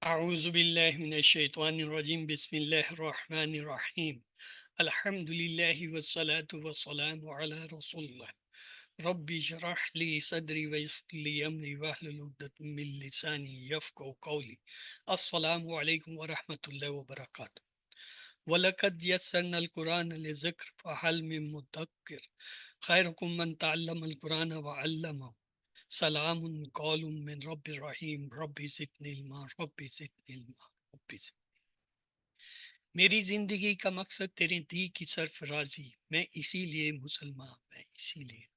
أعوذ بالله من الشيطان الرجيم بسم الله الرحمن الرحيم الحمد لله والصلاة والسلام على رسول الله ربي اشرح لي صدري ويسر لي أمري واحلل عقدة من لساني يفقهوا قولي السلام عليكم ورحمة الله وبركاته ولقد يسرنا القرآن للذكر فهل من مدكر خيركم من تعلم القرآن وعلمه سلام قول من رب رحيم ربي زدني علما ربي زدني علما ربي زدني मेरी जिंदगी का मकसद तेरे दी की सरफराजी मैं इसीलिए मुसलमान मैं इसीलिए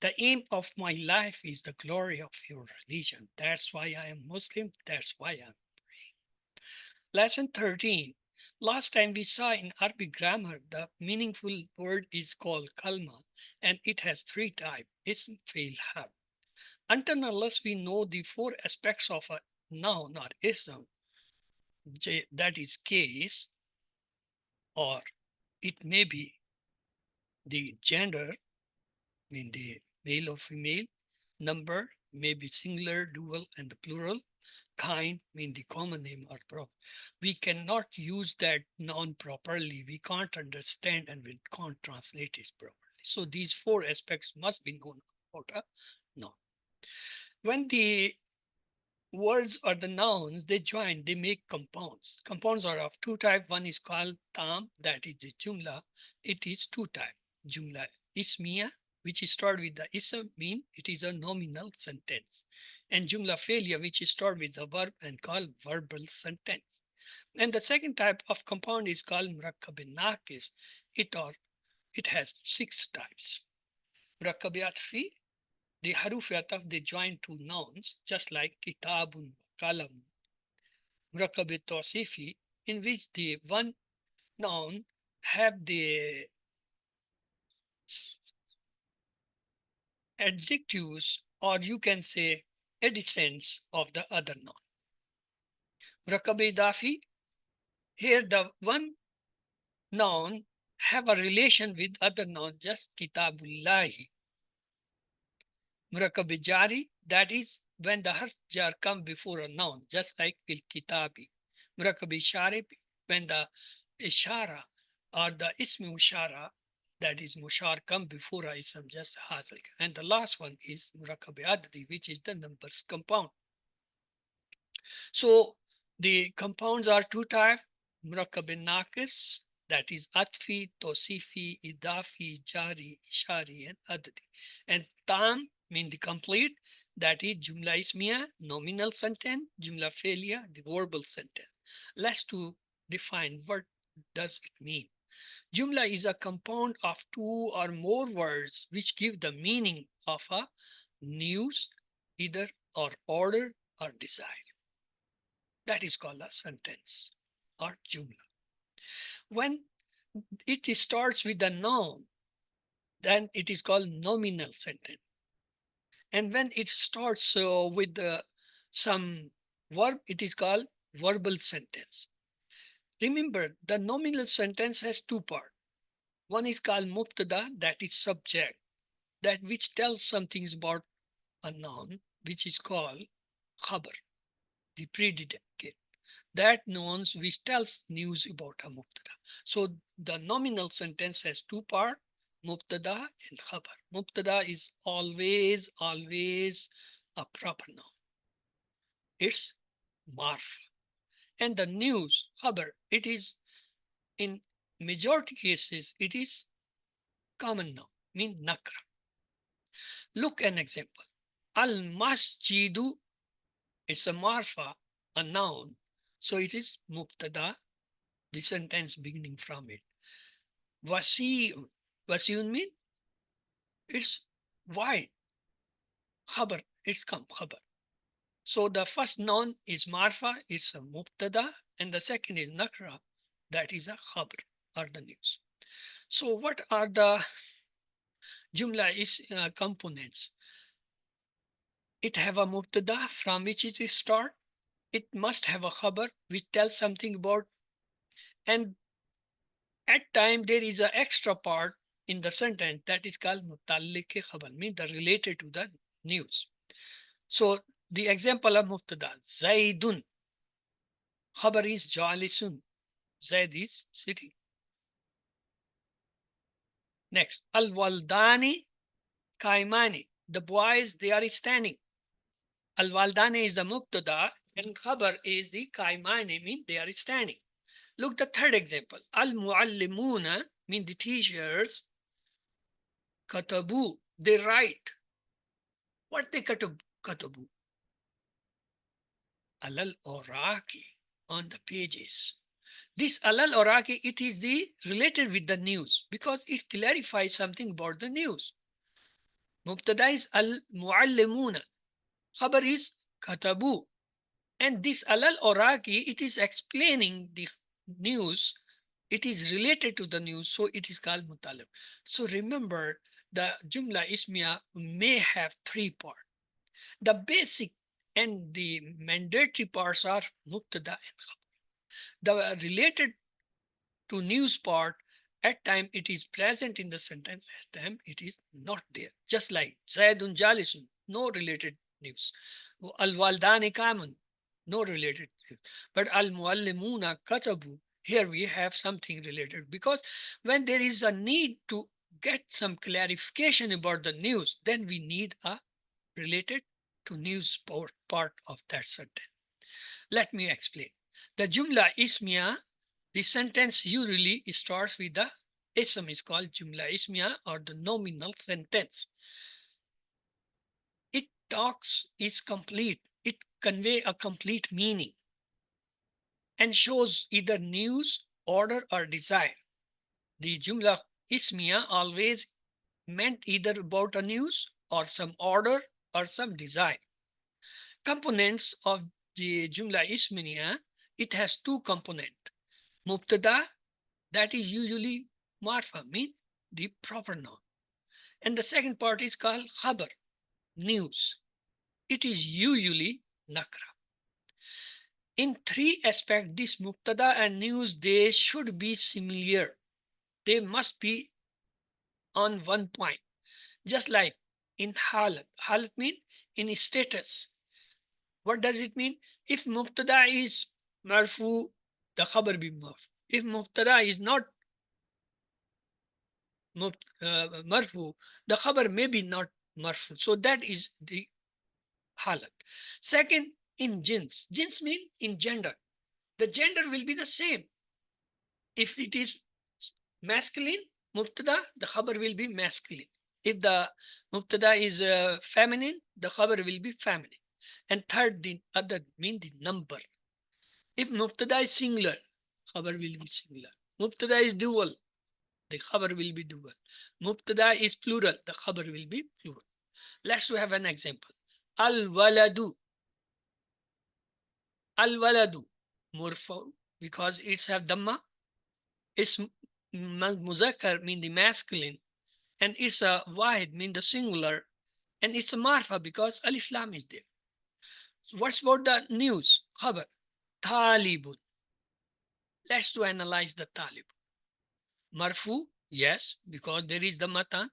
The aim of my life is the glory of your religion. That's why I am Muslim. That's why I'm praying. Lesson 13. Last time we saw in Arabic grammar the meaningful word is called kalma and it has three types ism, fail, harf. Until unless we know the four aspects of a noun or ism, that is case, or it may be the gender, mean the male or female, number, may be singular, dual, and the plural, kind, mean the common name or prop. We cannot use that noun properly. We can't understand and we can't translate it properly. So these four aspects must be known about a noun. When the words or the nouns they join they make compounds are of two types. One is called tam, that is the jumla. It is two types. Jumla ismiya, which is started with the ism, mean it is a nominal sentence, and jumla failure, which is started with a verb and called verbal sentence. And the second type of compound is called murakkab naqis. It has six types. Murakkab atfi, the haruf ataf they join two nouns, just like kitabun, kalam. Murakkab tawsifi, in which the one noun have the adjectives or you can say adjacents of the other noun. Murakkab idafi, here the one noun have a relation with other noun, just kitabullahi. Murakkab jari, that is when the harf jar come before a noun, just like fil kitabi. Murakkab ishari, when the ishara or the ism mushara, that is mushar, come before a ism, just hasil. And the last one is murakkab addi, which is the numbers compound. So the compounds are two types: murakkab naqis, that is atfi, tosifi, idafi, jari, ishari, and addi. And tam mean the complete, that is jumla ismiya, nominal sentence, jumla failure, the verbal sentence. Let's to define what does it mean. Jumla is a compound of two or more words which give the meaning of a news, either or order or desire. That is called a sentence or jumla. When it starts with a noun, then it is called nominal sentence. And when it starts with some verb, it is called verbal sentence. Remember, the nominal sentence has two parts. One is called mubtada, that is subject, that which tells something about a noun, which is called khabar, the predicate. That nouns which tells news about a mubtada. So the nominal sentence has two parts, mubtada and khabar. Mubtada is always a proper noun. It's marf. And the news, khabar, it is in majority cases, it is common noun, mean nakra. Look an example. Al masjidu is a marfa, a noun. So it is mubtada, the sentence beginning from it. Wasi'un. Wasi'un mean it's wide. Khabar, it's come, khabar. So the first noun is marfa, it's a mubtada, and the second is nakra, that is a khabar or the news. So what are the jumla is components? It have a mubtada from which it is start. It must have a khabar which tells something about, and at time there is an extra part in the sentence that is called mutallik khabar, means the related to the news. So the example of mubtada, Zaidun. Khabar is jalisun. Zaid is sitting. Next, al waldani kaimani. The boys they are standing. Al waldani is the mubtada and khabar is the kaimani mean they are standing. Look the third example. Al muallimuna mean the teachers. Katabu they write. What they katabu? Alal oraki on the pages. This alal oraki it is the related with the news because it clarifies something about the news. Mubtada is al muallimuna. Khabar is katabu. And this alal oraki it is explaining the news. It is related to the news, so it is called mutalib. So remember the jumla ismiya may have three parts. The basic and the mandatory parts are mubtada and khabar. The related to news part, at time it is present in the sentence, at time it is not there. Just like Zaidun Jalisun, no related news. Al Waldani Kamun, no related news. But Al Muallimuna Katabu, here we have something related because when there is a need to get some clarification about the news, then we need a related to news part of that sentence. Let me explain. The Jumla Ismiya, the sentence usually starts with the ism is called Jumla Ismiya or the nominal sentence. It talks is complete. It convey a complete meaning and shows either news, order or desire. The Jumla Ismiya always meant either about a news or some order or some desire. Components of the Jumla Ismiya, it has two components. Mubtada, that is usually marfa, mean the proper noun. And the second part is called khabar, news. It is usually nakra. In three aspects, this mubtada and news, they should be similar. They must be on one point. Just like in halat. Halat mean in status. What does it mean? If mubtada is marfu, the khabar be marfu. If mubtada is not marfu, the khabar may be not marfu. So that is the halat. Second, in jins. Jins mean in gender. The gender will be the same. If it is masculine, mubtada, the khabar will be masculine. If the mubtada is feminine, the khabar will be feminine. And third, the other mean the number. If mubtada is singular, khabar will be singular. Mubtada is dual, the khabar will be dual. Mubtada is plural, the khabar will be plural. Let's have an example. Al waladu. Al waladu. Murfa, because it's have dhamma. It's muzakkar mean the masculine. And it's a wahid mean the singular. And it's a marfa because alif lam is there. So what's about the news? Khabar. Talibun. Let's to analyze the talib. Marfu, yes, because there is the matan.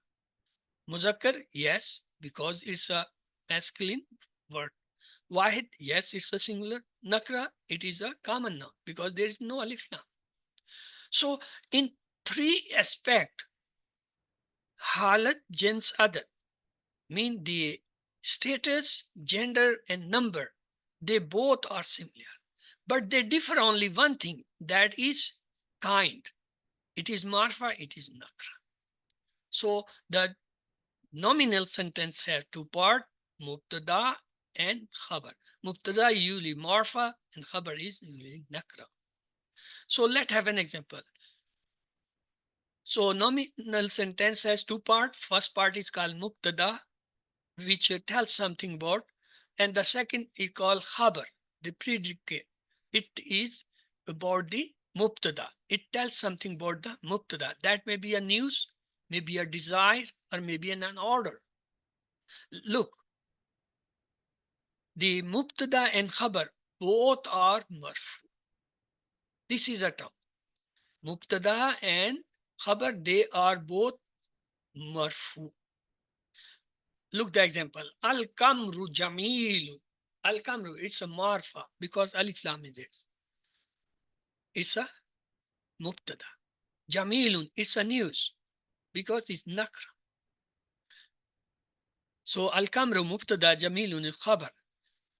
Muzakkar, yes, because it's a masculine word. Wahid, yes, it's a singular. Nakra, it is a common noun because there is no alif lam. So in three aspect, halat, jins, adat, mean the status, gender, and number, they both are similar. But they differ only one thing, that is kind. It is marfa, it is nakra. So the nominal sentence has two parts, mubtada and khabar. Mubtada usually marfa and khabar is usually nakra. So let's have an example. So nominal sentence has two parts. First part is called mubtada, which tells something about, and the second is called khabar, the predicate. It is about the mubtada. It tells something about the mubtada. That may be a news, maybe a desire, or maybe an order. Look, the mubtada and khabar both are marfu. This is a term. Mubtada and khabar, they are both marfu. Look the example. Al kamru jamil. Al kamru, it's a marfa because alif lam is it. it's a mubtada. Jamilun, it's a news because it's nakra. So al-kamru mubtada, jamilun is khabar.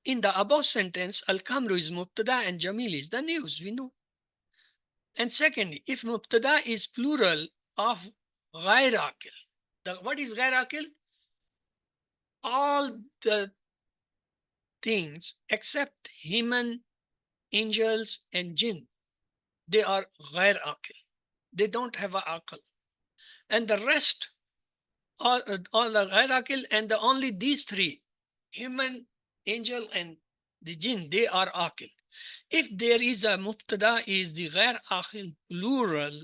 In the above sentence, al-kamru is mubtada and jamil is the news, we know. And secondly, if mubtada is plural of ghair akil, what is ghair akil? All the things except human, angels, and jinn, they are ghair akil. They don't have a akil. And the rest, all the ghair akil, and the only these three, human, angel, and the jinn, they are akil. If there is a mubtada is the ghair akil plural,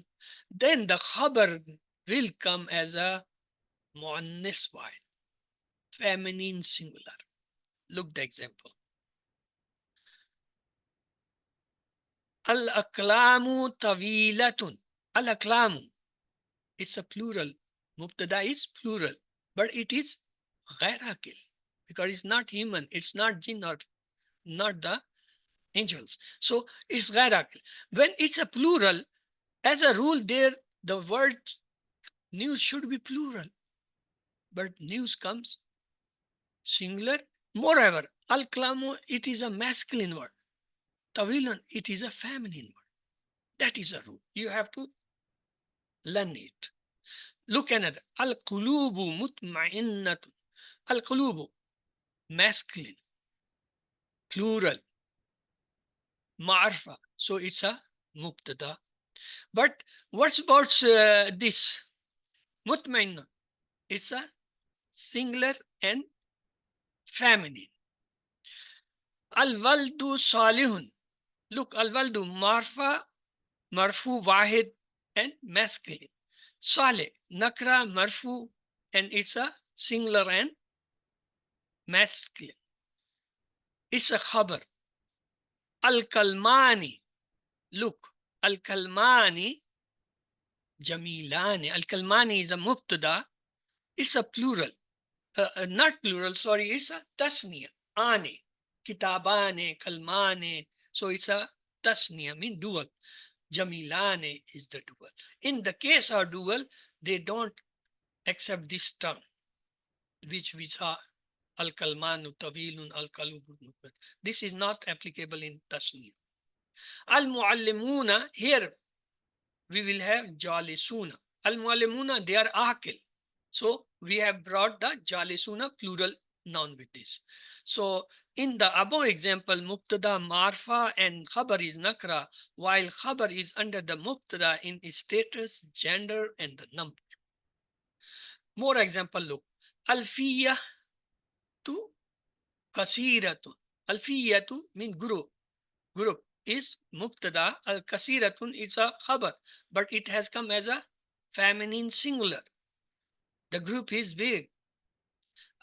then the khabar will come as a muannas wahid, feminine singular. Look the example. Al-aklamu tawilatun. Al-aklamu, it's a plural. Mubtada is plural, but it is ghair akil because it's not human, it's not jinn or not the angels. So it's ghair akil. When it's a plural, as a rule, there the word news should be plural, but news comes singular. Moreover, al-klamu, it is a masculine word. Tawilun, it is a feminine word. That is a rule. You have to learn it. Look another. Al-qulubu mutma'innatun. Al-qulubu, masculine, plural, ma'arfa. So it's a mubtada. But what about this? Mutma'inna. It's a singular and feminine. Al-waldu salihun. Look, al-waldu marfa, marfu wahid, and masculine. Saleh, nakra, marfu, and it's a singular and masculine. It's a khabar. Al-kalmani. Look, al-kalmani, jamilani. Al-kalmani is a mubtada. It's a plural. Not plural, sorry, it's a tasniya. Ane, kitabane, kalmane. So it's a tasniya, mean dual. Jamilane is the dual. In the case of dual, they don't accept this term, which we saw al-kalmanu, tabilun, al-kalubu. This is not applicable in tasniya. Al-muallimuna, here we will have jalisuna. Al-muallimuna, they are akil. So we have brought the jalisuna plural noun with this. So in the above example, mubtada, marfa, and khabar is nakra, while khabar is under the mubtada in status, gender, and the number. More example, look. Alfiya to kasiratun. Alfiya to mean group. Group is mubtada. Al kasiratun is a khabar, but it has come as a feminine singular. The group is big.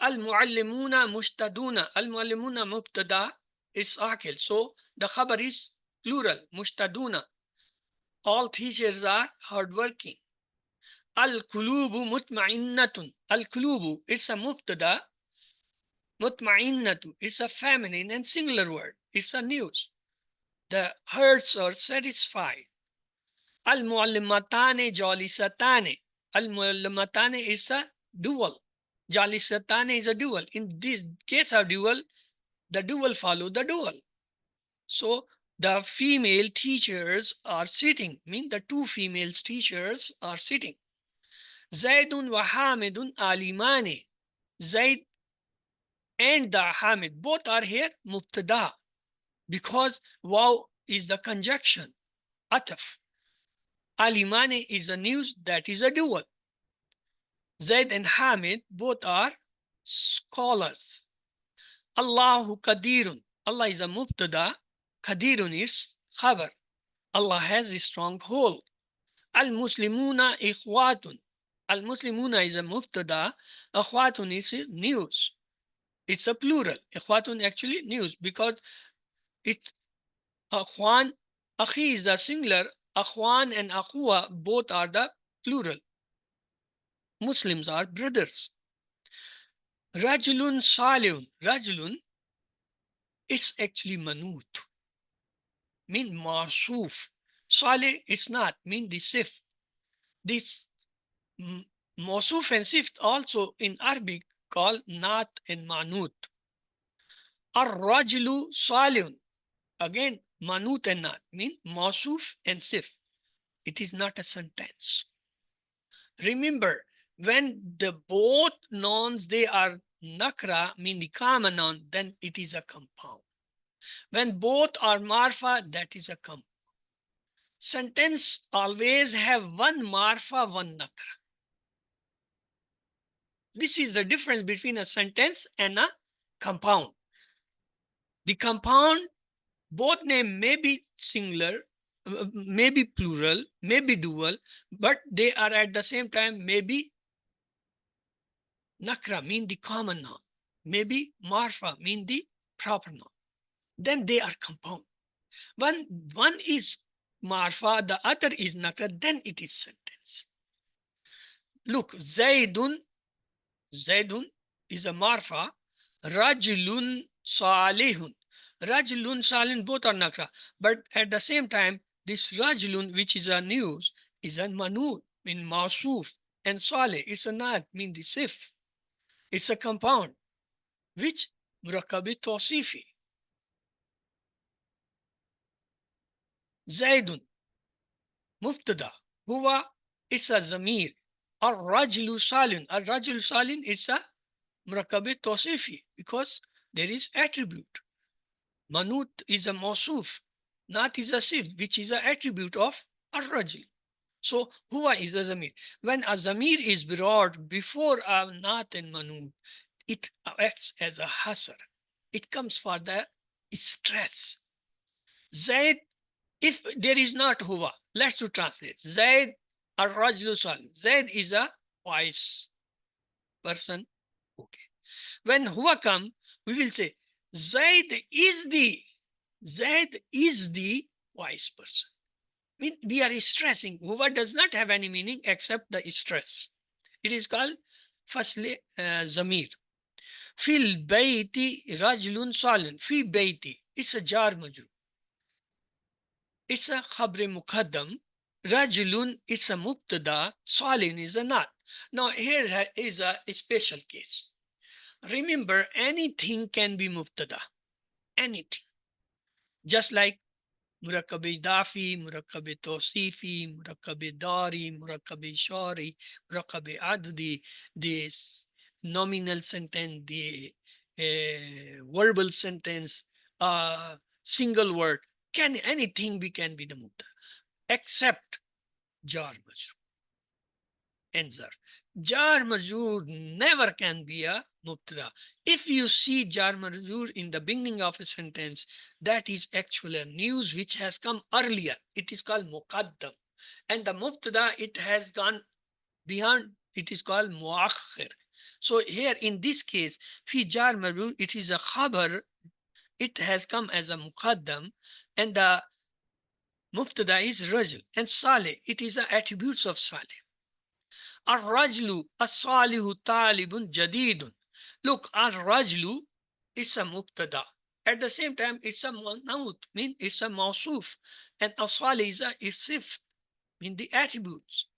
Al-muallimuna mushtaduna. Al-muallimuna mubtada, it's akil. So the khabar is plural, mushtaduna. All teachers are hardworking. Al-kulubu mutma'innatun. Al-kulubu, it's a mubtada. Mutma'innatu, it's a feminine and singular word. It's a news. The hearts are satisfied. Al-muallimatane jalisatane. Al-muallimatane is a dual. Jalisatane is a dual. In this case of dual, the dual follow the dual. So the female teachers are sitting, mean the two female teachers are sitting. Zaidun wa Hamidun alimane. Zaid and the Hamid, both are here mubtada because wow is the conjunction. Ataf. Alimane is a news, that is a dual. Zaid and Hamid both are scholars. Allahu Qadirun. Allah is a mubtada. Qadirun is khabar. Allah has a strong hold. Al-Muslimuna ikhwatun. Al-Muslimuna is a mubtada. Akhwatun is news. It's a plural. Ikhwatun actually news because it's akhwan. Akhi is the singular. Akhwan and akhwa both are the plural. Muslims are brothers. Rajulun salihun. Rajulun, it's actually manut, mean masuf. Salih, it's not mean the sif. This Mosuf and Sift also in Arabic called Naat and Manut. Ar-Rajlu Salihun. Again, Manut and Naat mean Mosuf and Sif. It is not a sentence. Remember, when the both nouns they are nakra, mean the common noun, then it is a compound. When both are marfa, that is a compound. Sentence always have one marfa, one nakra. This is the difference between a sentence and a compound. The compound, both name may be singular, may be plural, may be dual, but they are at the same time maybe nakra, mean the common noun, maybe marfa, mean the proper noun. Then they are compound. When one is marfa, the other is nakra, then it is sentence. Look, Zaidun is a marfa. Rajulun salihun. Rajulun salihun both are nakra. But at the same time, this Rajulun, which is a news, is a manut, mean mausuf. And salih, it's a nat, mean the sif. It's a compound, which murakabi tawsifi. Zaidun, mubtada. Huwa, it's a zamir. Ar-rajulu salihun. Ar-rajulu salihun is a murakabi tawsifi because there is attribute. Manut is a mausuf. Nat is a sif, which is an attribute of ar-rajul. So huwa is a zamir. When a zamir is brought before a nat and manut, it acts as a hasar. It comes for the stress. Zaid, if there is not huwa, let's to translate. Zaid ar-rajulu salih. Zaid is a wise person. Okay. When huwa come, we will say Zaid is the wise person. I mean, we are stressing. Huwa does not have any meaning except the stress. It is called fasle zamir. Fil bayti rajlun salun. Fi bayti. It's a jar majrur. It's a khabr muqaddam. Rajulun, it's a mubtada. Salin is a not. Now here is a special case. Remember, anything can be mubtada. Anything. Just like Murakkabi Dafi, Murakkabi Tosifi, Murakkabi Dari, Murakkabi Shari, Murakkabi Addi, this nominal sentence, the verbal sentence, single word, can anything can be the mutta, except jar majroor and zarf. Jar majroor never can be a mubtada. If you see jar majroor in the beginning of a sentence, that is actually a news which has come earlier. It is called muqaddam. And the mubtada, it has gone beyond, it is called muakhir. So here in this case, fi jar majroor, it is a khabar. It has come as a muqaddam, and the mubtada is rajul. And salih, it is the attributes of salih. Ar-rajlu as-salihu talibun jadidun. Look, ar-rajlu is a mubtada. At the same time, it's a naut, mean it's a mausuf. And as-salih is a isif, mean the attributes.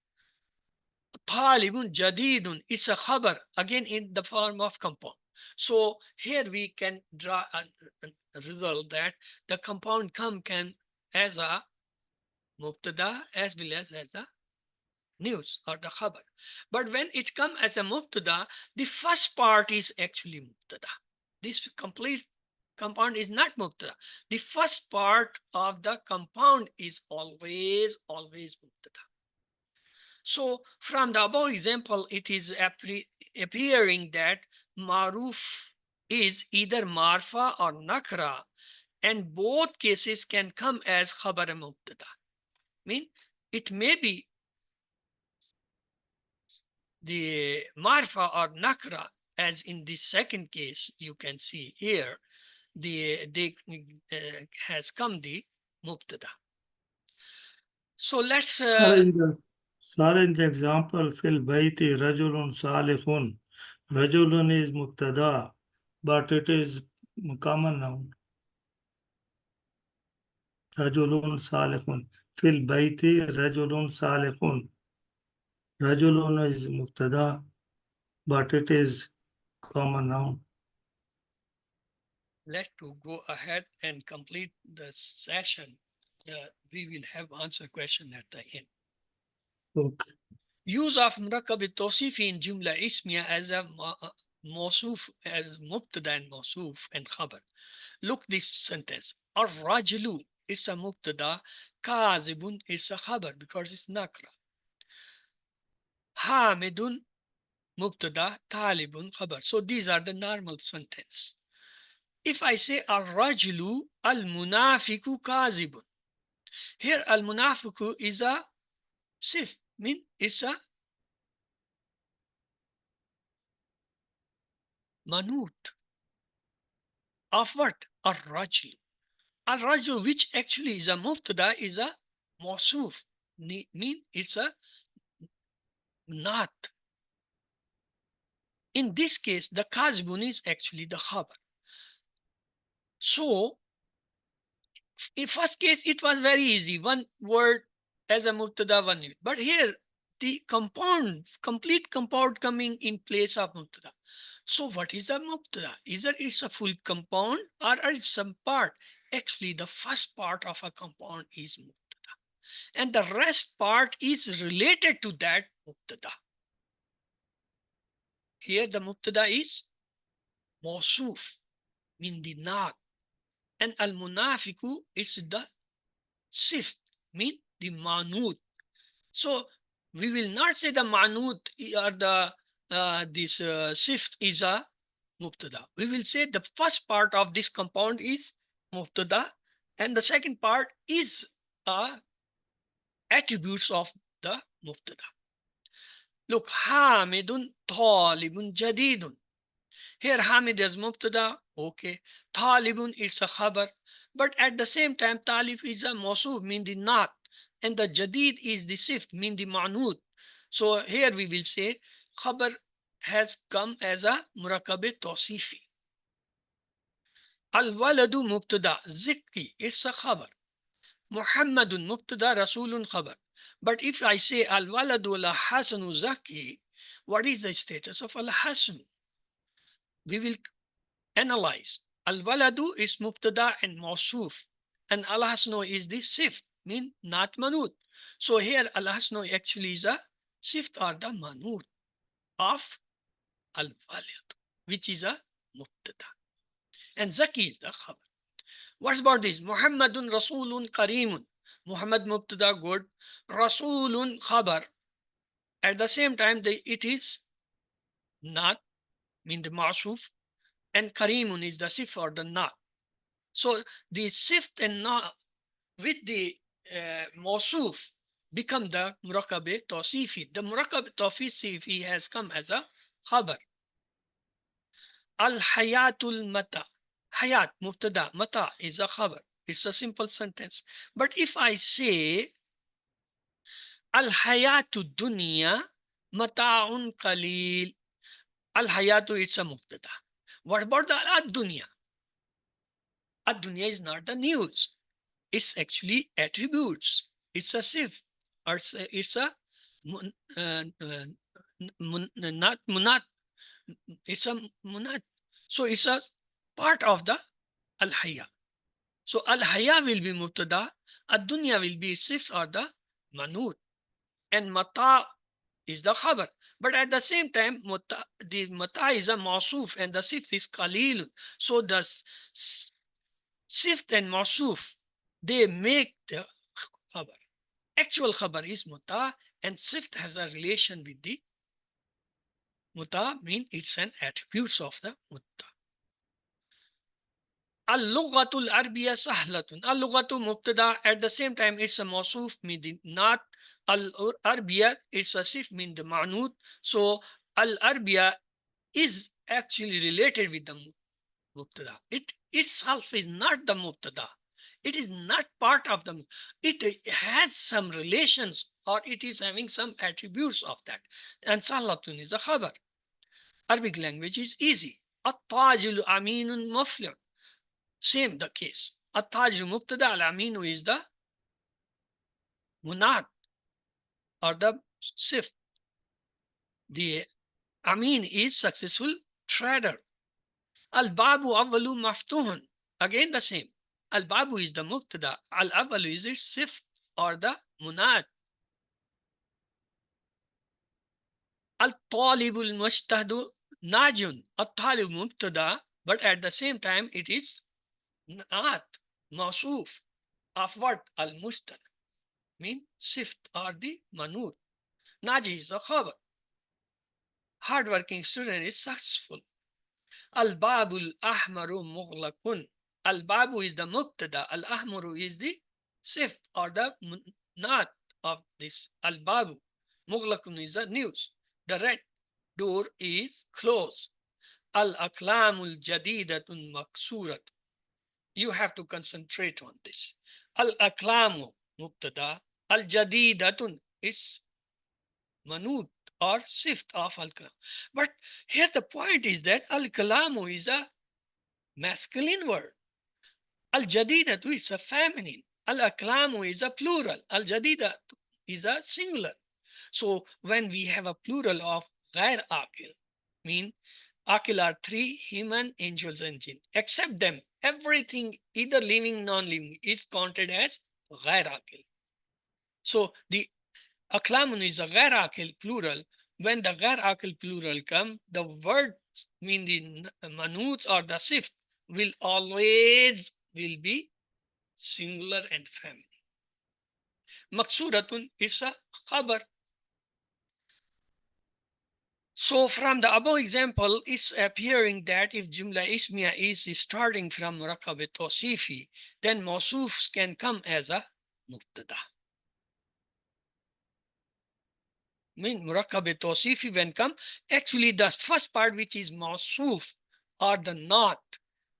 Talibun jadidun, it's a khabar, again in the form of compound. So here we can draw a result that the compound can as a mubtada as well as a news or the khabar. But when it comes as a mubtada, the first part is actually mubtada. This complete compound is not mubtada. The first part of the compound is always mubtada. So from the above example, it is appearing that maruf is either marfa or nakra, and both cases can come as khabar mubtada. Mean it may be the marfa or nakra, as in the second case you can see here, they has come the mubtada. So let's Sir, in the example, fil bayti rajulun salihun. Rajulun is mubtada, but it is common noun. Rajulun salihun. في البيت رجل صالح. رجل is مبتدا but it is common noun. Let's go ahead and complete the session. We will have answer question at the end. Okay. Use of مركب التوصيفي in جملة اسمية as a موصوف as مبتدا and موصوف and خبر. Look this sentence. الرجل is a مبتدا. كاذب is a خبر because it's نكرة. حامد مبتدا. طالب خبر. So these are the normal sentence. If I say الرجل المنافق كاذب, here المنافق is a صفة, mean it's a manut of what? الرجل. الرجل, which actually is a mubtada, is a mawsuf, mean it's a not. In this case, the kazbun is actually the khabar. So, in first case, it was very easy. One word as a mubtada, one unit. But here, the compound, complete compound coming in place of mubtada. So, what is the mubtada? Either it's a full compound or it's some part. Actually, the first part of a compound is mubtada, and the rest part is related to that mubtada. Here the mubtada is mawsuf, mean the naat, and al munafiku is the sift, mean the manut. So we will not say the manut or the this sift is a mubtada. We will say the first part of this compound is mubtada, and the second part is attributes of the mubtada. Look, Hamidun Talibun Jadidun. Here Hamid is Mubtada, okay. Talibun is a khabar, but at the same time Talib is a Mawsuf, mean the not, and the Jadid is the Sift, mean the Ma'nud. So here we will say khabar has come as a Murakab Tawsifi. Al Waladu Mubtada, Zikri, it's a khabar. Muhammadun Mubtada, Rasulun khabar. But if I say Al Waladu La Hasanu Zaki, what is the status of Al Hasan? We will analyze. Al Waladu is Mubtada and Mawsuf, and Al Hasnu is the Sift, mean not Manut. So here Al Hasnu actually is a Sift or the Manut of Al Walad, which is a Mubtada. And Zaki is the Khabar. What about this? Muhammadun Rasulun Kareemun. Muhammad Mubtada, good. Rasulun Khabar. At the same time, it is not, mean the Ma'suf, and Kareemun is the Sif or the not. So the Sift and not with the Mawsuf become the Murakab Tawsifi. The Murakab Tawsifi has come as a Khabar. Al Hayatul Mata. Hayat, Mubtada, Mata is a Khabar. It's a simple sentence. But if I say Al Hayatu Dunya Mata'un Qalil, Al Hayatu is a Mubtada. What about the Ad Dunya? Ad Dunya is not the news. It's actually attributes. It's a sif, or it's a not munat. It's a munat. So it's a part of the al hayya. So al hayya will be mubtada, ad dunya will be sif or the manut, and mata is the khabar. But at the same time, the mata is a mausuf and the sif is qalil. So the sift and mausuf, they make the khabar. Actual khabar is muta, and sift has a relation with the muta, mean it's an attributes of the muta. Al-lughatul arbiya sahlatun. Al-lughatu mubtada, at the same time it's a mawsuf, mean the not. Al-arbiya is a sif, mean the ma'nud. So al-arbiya is actually related with the mubtada. It itself is not the mubtada. It is not part of them. It has some relations or it is having some attributes of that. And Salatun is a khabar. Arabic language is easy. At-tajilu aminun mufli'un. Same the case. At-tajilu mubtada, al-aminu is the munat or the sift. The Amin is successful trader. Al-Babu awwalu maftuhun. Again the same. Al-Babu is the mubtada. Al-awwalu is its sift or the munat. Al-Talibu al-Mujtahdu najun. Al-Talib mubtada, but at the same time it is not mawsuf of what? Al-Mujtahd. Mean sift or the manut. Naji is the khabar. Hardworking student is successful. Al-Babul Ahmaru Mughlaqun. Al-Babu is the mubtada. Al-Ahmaru is the sift or the not of this. Al-Babu. Mughlaqun is the news. The red door is closed. Al-Aklamul Jadidatun Maksurat. You have to concentrate on this. Al-Aklamu mubtada. Al-Jadidatun is manut or sift of al-kalam. But here the point is that al-kalamu is a masculine word. Al-jadidatu is a feminine. Al-aklamu is a plural. Al-jadidatu is a singular. So when we have a plural of ghair akil, mean akil are three: human, angels, and jinn. Except them, everything either living, non-living is counted as ghair akil. So the Aklamun is a ghair akil plural. When the ghair akil plural come, the word mean the manut or the sift will always will be singular and feminine. Maksuratun is a khabar. So from the above example, it's appearing that if Jumla Ismiya is starting from Murakkab Tawsifi, then Mawsufs can come as a Mubtada. Mean Murakkab Tawsifi when come, actually the first part which is Mawsuf or the not,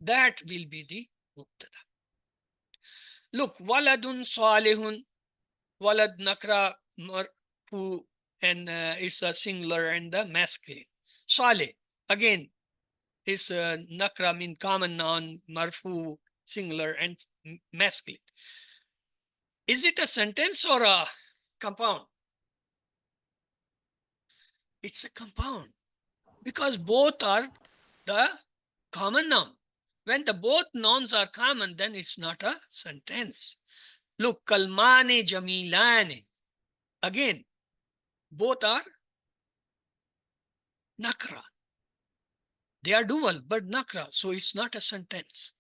that will be the Mubtada. Look, Waladun Salihun, Walad Nakra Marfu, and it's a singular and the masculine. Saleh, again, is Nakra mean common noun, Marfu, singular and masculine. Is it a sentence or a compound? It's a compound because both are the common noun. When the both nouns are common, then it's not a sentence. Look, kalmane jamilane. Again, both are nakra. They are dual, but nakra, so it's not a sentence.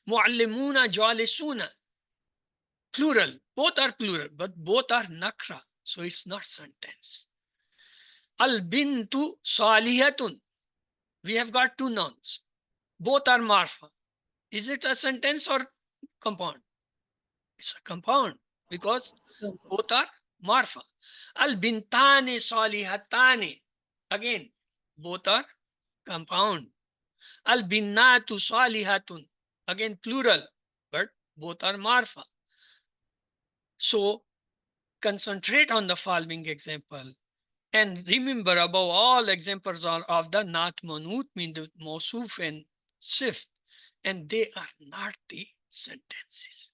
Muallimuna jalisuna. Plural. Both are plural, but both are nakra, so it's not sentence. Al bintu salihatun. We have got two nouns. Both are marfa. Is it a sentence or compound? It's a compound because both are marfa. Al bintane salihatane. Again, both are compound. Al binnatu salihatun. Again, plural, but both are marfa. So concentrate on the following example. And remember, above all, examples are of the not manut, mean the mawsuf and sift, and they are not the sentences.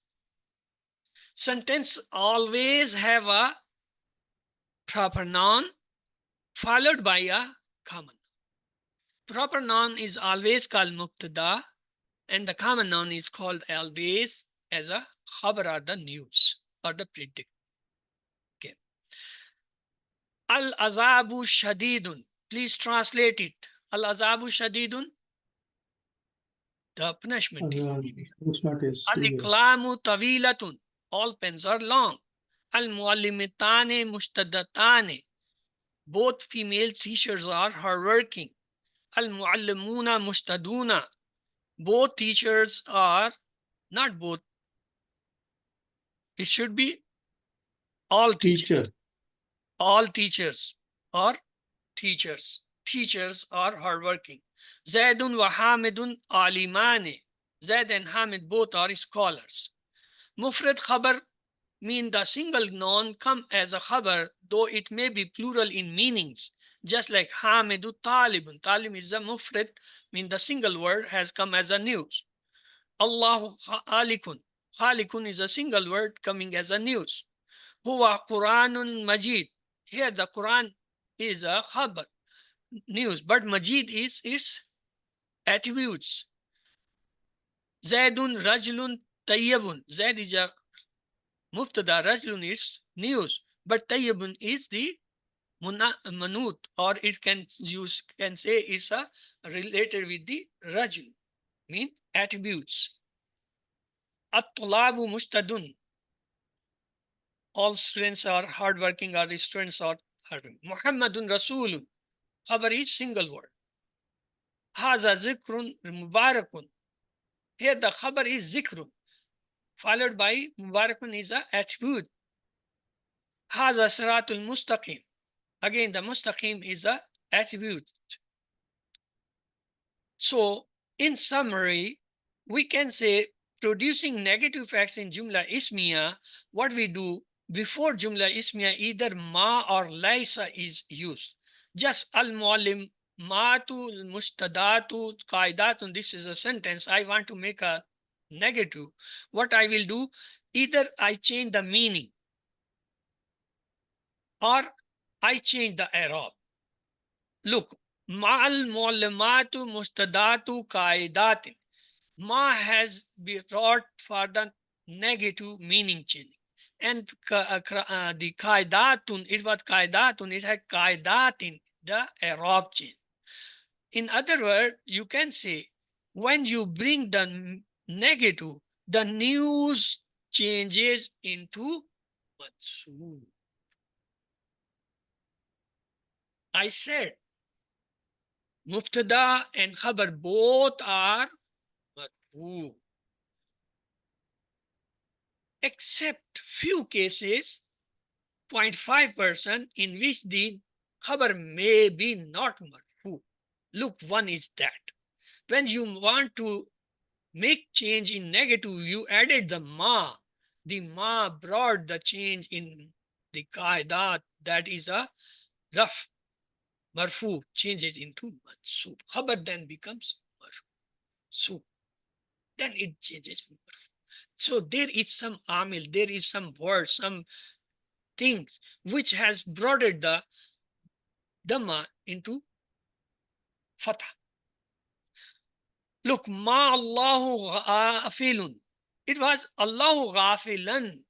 Sentence always have a proper noun followed by a common. Proper noun is always called mubtada, and the common noun is called always as a khabar or the news or the predict. Okay. Al azabu shadidun. Please translate it. Al azabu shadidun. The punishment is severe. Punishment is Al serious. iklamu tawilatun. All pens are long. Al muallimitane mustadatane. Both female teachers are hardworking. Al muallimuna mustaduna. Both teachers are not both. It should be all teachers. Teacher. All teachers are teachers. Teachers are hardworking. Zaidun wa Hamidun alimane. Zaid and Hamid both are scholars. Mufrad khabar mean the single noun come as a khabar, though it may be plural in meanings. Just like Hamidu talibun. Talib is a mufrad, mean the single word has come as a news. Allahu khalikun. Khalikun is a single word coming as a news. Huwa Quranun Majid. Here the Quran is a khabar, news, but Majid is its attributes. Zaidun Rajulun Tayyibun. Zaid is a mubtada, Rajulun is news, but Tayyibun is the manut, or it can use can say it's a related with the Rajul, mean attributes. At-tulabu mustadun. All students are hardworking, or the students are hardworking. Muhammadun Rasulun. Khabar is single word. Haza zikrun mubarakun. Here the khabar is zikrun, followed by mubarakun is a attribute. Haza siratul mustaqim. Again, the mustaqim is a attribute. So, in summary, we can say producing negative facts in Jumla Ismiya, what we do before Jumla Ismiya, either ma or laisa is used. Just al-muallim, matu, mustadatu, qaidatun, this is a sentence. I want to make a negative. What I will do, either I change the meaning or I change the i'rab. Look, ma'al muallimatu mustadatu qaidatin. Ma has been brought for the negative meaning change. And the qaidatun, it was qaidatun, it had qaidatin, the Arab change. In other words, you can say when you bring the negative, the news changes into mansoob. I said mubtada and khabar both are marfu, except few cases, 0.5%, in which the khabar may be not marfu. Look, one is that when you want to make change in negative, you added the ma. The ma brought the change in the qaidat, that is a raf. Marfu changes into mansub. Khabar then becomes marfu. Then it changes. So there is some amil, there is some word, some things which has brought the dhamma into fatah. Look, ma Allahu ghafilun. It was Allahu ghafilan.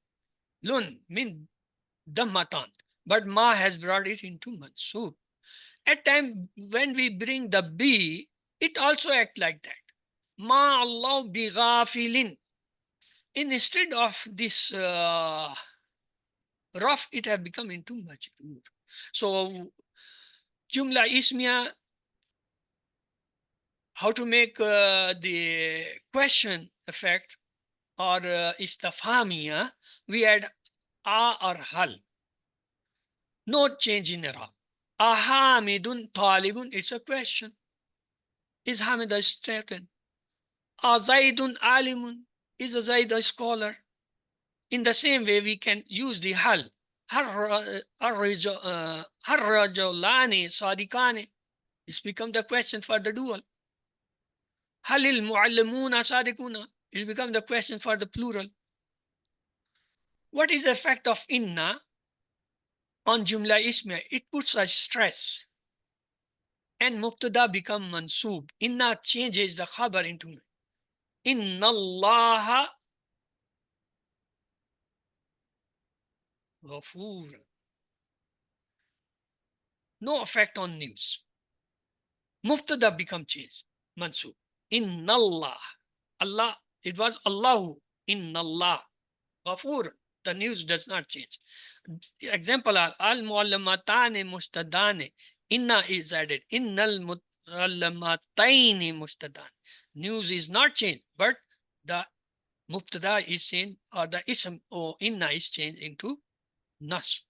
Lun mean dhammatan. But ma has brought it into mansub. At time when we bring the B, it also act like that. Ma Allah bi ghafilin. Instead of this rough, it have become into majroor. So jumla ismiya, how to make the question effect, or istafhamiya, we add a or hal. No change in Arab. Ahamidun talibun, it's a question. Is Hamid a student? Zaidun alimun, is a Zaid a scholar? In the same way, we can use the hal. Harrajolani sadikani. It's become the question for the dual. Halil muallimuna sadikuna. It become the question for the plural. What is the effect of inna on jumla ismiya? It puts a stress, and mubtada become mansub. Inna changes the khabar into inna allaha ghafur. No effect on news. Mubtada become changed, mansub. Inna Allah. Allah, it was Allahu. Inna Allah. Ghafur. The news does not change. Example are al muallamatane mustadane. Inna is added. Innal muallamataini mustadan. News is not changed, but the mubtada is changed, or the ism or inna is changed into nas.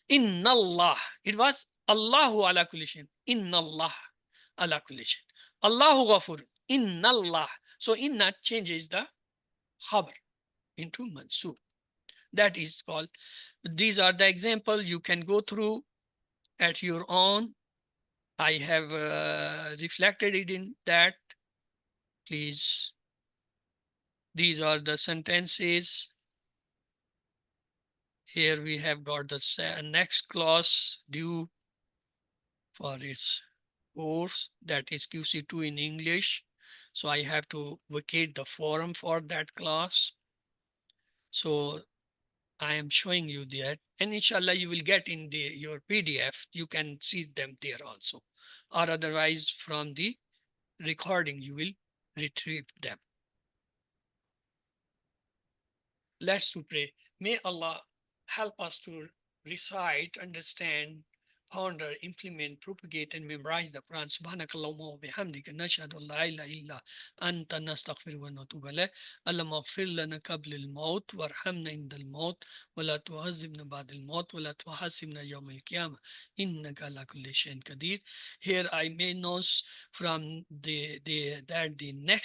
Inna Allah. It was Allahu ala kulli shayin. Inna Allah ala kulli shayin. Allahu ghafur. Inna Allah. So inna changes the khabar into mansub. That is called. These are the examples you can go through at your own. I have reflected it in that. Please. These are the sentences. Here we have got the next class due for its course, that is QC2 in English. So I have to vacate the forum for that class. So I am showing you that, and inshallah you will get in your PDF. You can see them there also, or otherwise from the recording you will retrieve them. Let's to pray. May Allah help us to recite, understand, ponder, implement, propagate, and memorize the Quran. Subhanakallahumma wa bihamdika nashhadu an la ilaha illa anta nastaghfiruka wa natubu ilayk. Allahumma ighfir lana qabla al-maut warhamna inda al-maut wa la tu'azzibna ba'da al-maut wa la tuhasibna yawm al-qiyamah innaka ala kulli shay'in qadir. Here I may know from the that the next